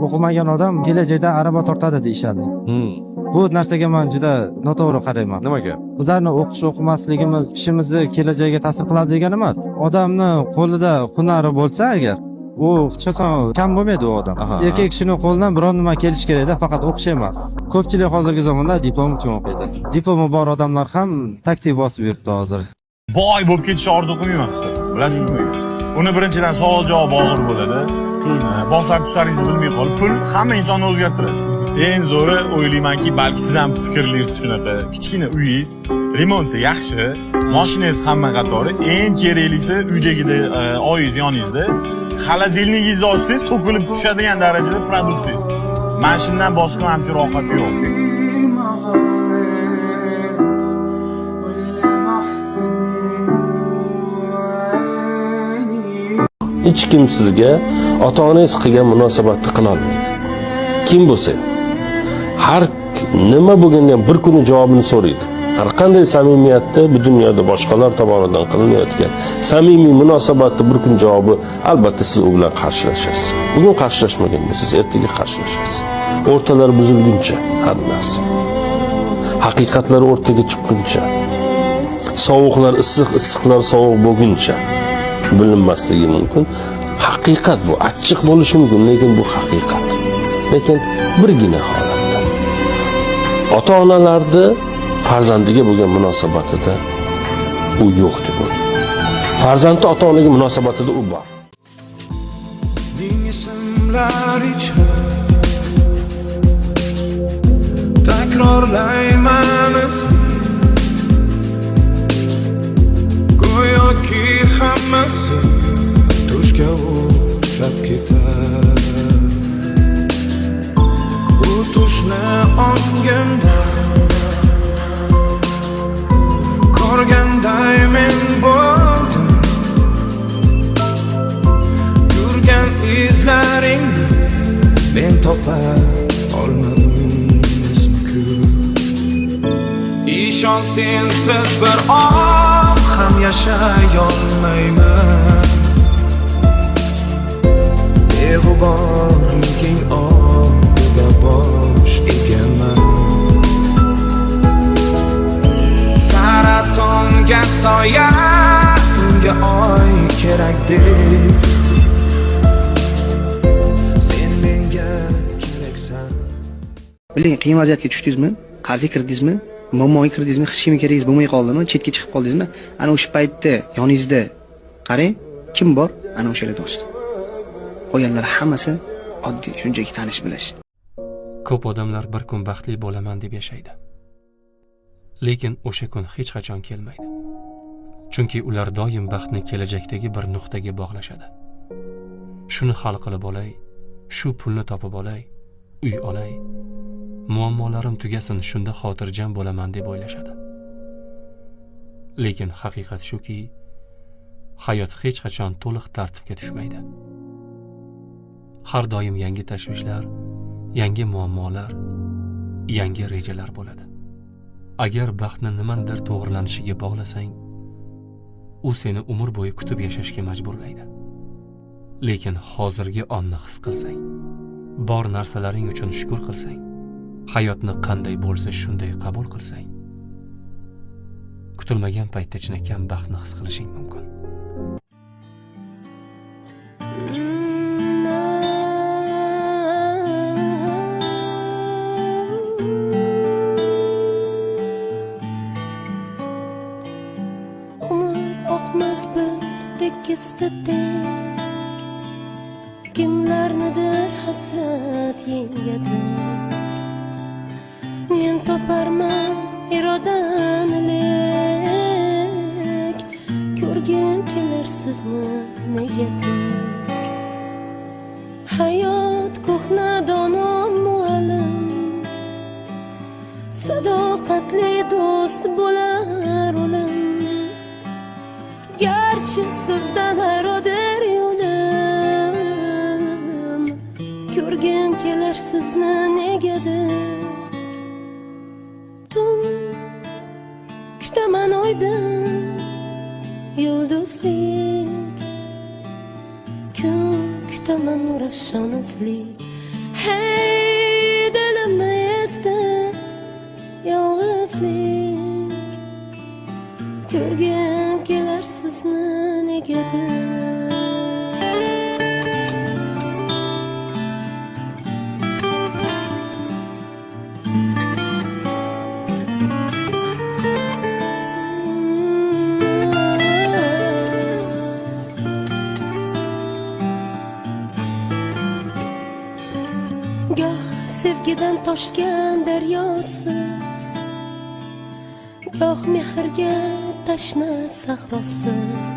O'qimagan odam kelajakda araba tortadi deyishadi. Bu narsaga men juda noto'g'ri qarayman. Nimaga? Bizlarni o'qimasligimiz ishimizni kelajagiga ta'sir qiladi degani emas. Odamni qo'lida hunari bo'lsa agar, u hech qachon kam bo'lmaydi u odam. Erkak kishining qo'lidan biror nima kelish kerakda, faqat o'qish emas. Ko'pchilik hozirgi zamonda diplom uchun o'qiydi. Diplomi bor odamlar ham taksi bosib yuribdi hozir. Boy bo'lib ketishni orzu qilmayman hech. Bilasizmi? Uni birinchidan savol-javob og'ir bo'ladi. Bosar tusaringizni bilmay qolib, pul hamma insonni o'zgartiradi. Eng zo'ri o'ylaymanki, balki siz ham fikrlaringiz shunaqa. Kichkina uyingiz, remonti yaxshi, mashinangiz hamma qatori, eng keraklisi uydagida oyingiz yoningizda, xolodilnigingizni ochsangiz to'kilib tushadigan darajada produktingiz. Mana shundan boshqa hamchi rohat yo'q. Hech kim sizga ota-onangiz qilgan munosabatni qila olmaydi. Kim bo'lsa, har nima bo'lganda ham bir kuni javobini so'raydi. Har qanday samimiyatda bu dunyoda boshqalar tomonidan qilinayotgan samimiy munosabatda bir kun javobi albatta siz u bilan qarshilashasiz. Bugun qarshilashmagan bo'lsangiz, ertaga qarshilashasiz. O'rtalar buzilguncha har narsa. Haqiqatlar o'rtaga chiqquncha, sovuqlar issiq, issiqlar sovuq bo'lguncha bilinmasligi mumkin. Haqiqat bu, achchiq bo'lishi mumkin, lekin bu haqiqat. Lekin birgina holatda ota-onalarda farzandiga bo'lgan munosabatida u yo'q deb o'ylayman. Farzandi ota-onaga munosabatida u bor. Takrorlayman go'yoki hammasi tushga o'xshab ketar. Bu tushni ongimda ko'rganday men bo'ldim. Yurgan izlaringni men topa olmadim esmi-ku. İshon sensiz bir on ham yashay olmayman. Beg'uborliging oldida bosh egaman. Saratonga soya, tunga oy kerak deb sen menga keraksan. Biling, qiyin vaziyatga tushdingizmi? Qarzga kirdingizmi? Muammoga kirdingizmi? Hech kimga keragingiz bo'lmay qoldimi? Chetga chiqib qoldingizmi? Ana o'sha paytda yoningizda qarang, kim bor? Ana o'shalar do'st. Qolganlar hammasi oddiy, shunchaki tanish bilish. Ko'p odamlar bir kun baxtli bo'laman deb yashaydi. Lekin o'sha kun hech qachon kelmaydi. Chunki ular doim baxtni kelajakdagi bir nuqtaga bog'lashadi. Shuni hal qilib olay, shu pulni topib olay, uy olay, muammolarim tugasin, shunda xotirjam bo'laman deb o'ylashadi. Lekin haqiqat shuki, hayot hech qachon to'liq tartibga tushmaydi. Har doim yangi tashvishlar, yangi muammolar, yangi rejalar bo'ladi. Agar baxtni nimadir to'g'rilanishiga bog'lasang, u seni umr bo'yi kutib yashashga majburlaydi. Lekin hozirgi onni his qilsang, bor narsalaring uchun shukr qilsang, hayotni qanday bo'lsa shunday qabul qilsang, kutilmagan paytda chinakam baxtni his qilishing mumkin. Kimlarnidir hasrat yengadi. Men toparman irodani lek, ko'rgim kelar sizni negadir. Hayot ko'hna dono muallim, sadoqatli do'st bo'lar o'lim. Garchi sizdan ayrodir yo'lim, ko'rgim kelar sizni negadir. Tun kutaman oydan yulduzlik, kun kutaman nurafshon izlik. Hey dilimni ezdi yolg'izlik, ko'rgim kelar sizni negadir. Goh sevgidan toshgan daryosiz, goh mehrga tashna sahrosiz.